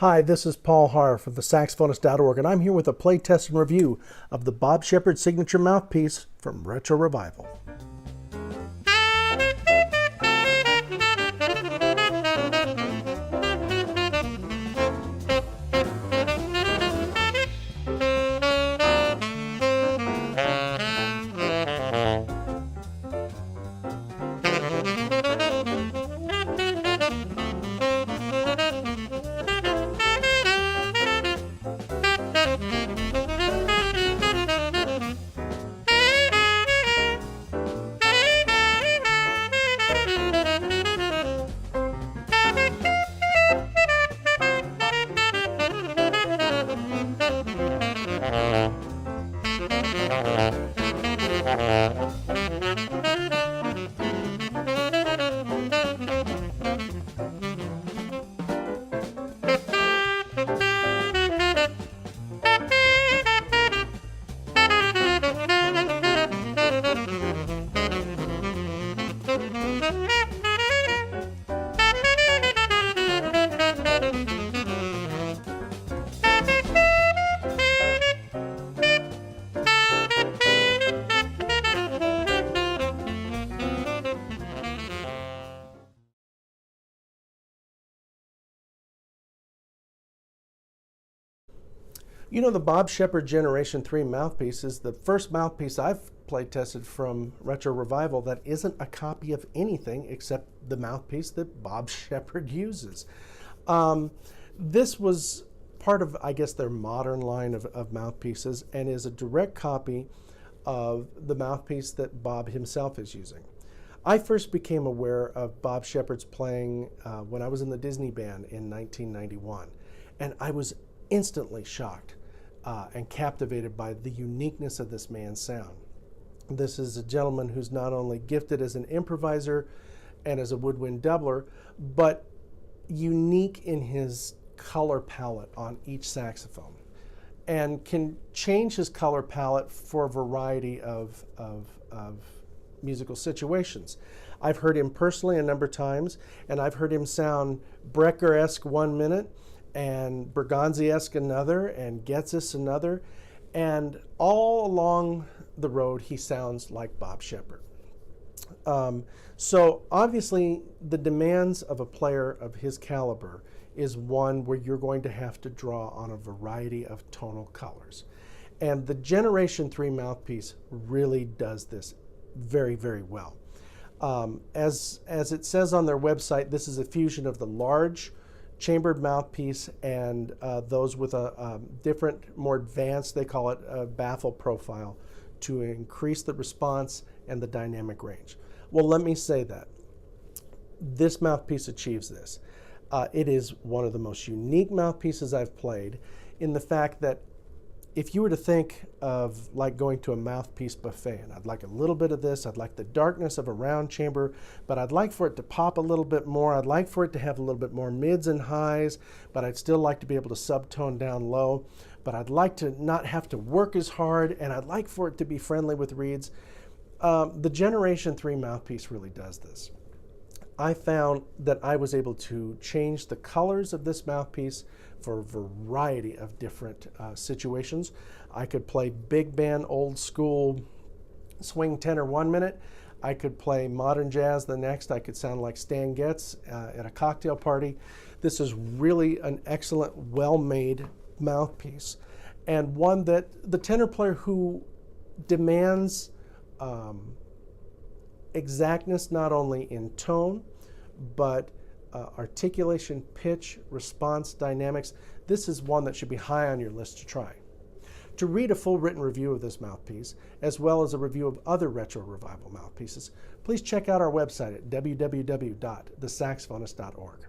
Hi, this is Paul Harf of the Saxophonist.org, and I'm here with a play test and review of the Bob Sheppard signature mouthpiece from Retro Revival. You know, the Bob Sheppard Generation 3 mouthpiece is the first mouthpiece I've play tested from Retro Revival that isn't a copy of anything except the mouthpiece that Bob Sheppard uses. This was part of, I guess, their modern line of mouthpieces and is a direct copy of the mouthpiece that Bob himself is using. I first became aware of Bob Sheppard's playing when I was in the Disney Band in 1991, and I was instantly shocked and captivated by the uniqueness of this man's sound. This is a gentleman who's not only gifted as an improviser and as a woodwind doubler, but unique in his color palette on each saxophone, and can change his color palette for a variety of musical situations. I've heard him personally a number of times, and I've heard him sound Brecker-esque 1 minute, and Bergonzi-esque another, and Getzis another, and all along the road he sounds like Bob Sheppard. So obviously the demands of a player of his caliber is one where you're going to have to draw on a variety of tonal colors. And the Generation 3 mouthpiece really does this very, very well. As it says on their website, this is a fusion of the large chambered mouthpiece and those with a different, more advanced, they call it a baffle profile, to increase the response and the dynamic range. Well, let me say that this mouthpiece achieves this. It is one of the most unique mouthpieces I've played, in the fact that if you were to think of like going to a mouthpiece buffet, and I'd like a little bit of this, I'd like the darkness of a round chamber, but I'd like for it to pop a little bit more, I'd like for it to have a little bit more mids and highs, but I'd still like to be able to subtone down low, but I'd like to not have to work as hard, and I'd like for it to be friendly with reeds. The Generation 3 mouthpiece really does this. I found that I was able to change the colors of this mouthpiece for a variety of different situations. I could play big band, old school swing tenor 1 minute. I could play modern jazz the next. I could sound like Stan Getz at a cocktail party. This is really an excellent, well-made mouthpiece, and one that the tenor player who demands exactness not only in tone, but articulation, pitch, response, dynamics. This is one that should be high on your list to try. To read a full written review of this mouthpiece, as well as a review of other Retro Revival mouthpieces, please check out our website at www.thesaxophonist.org.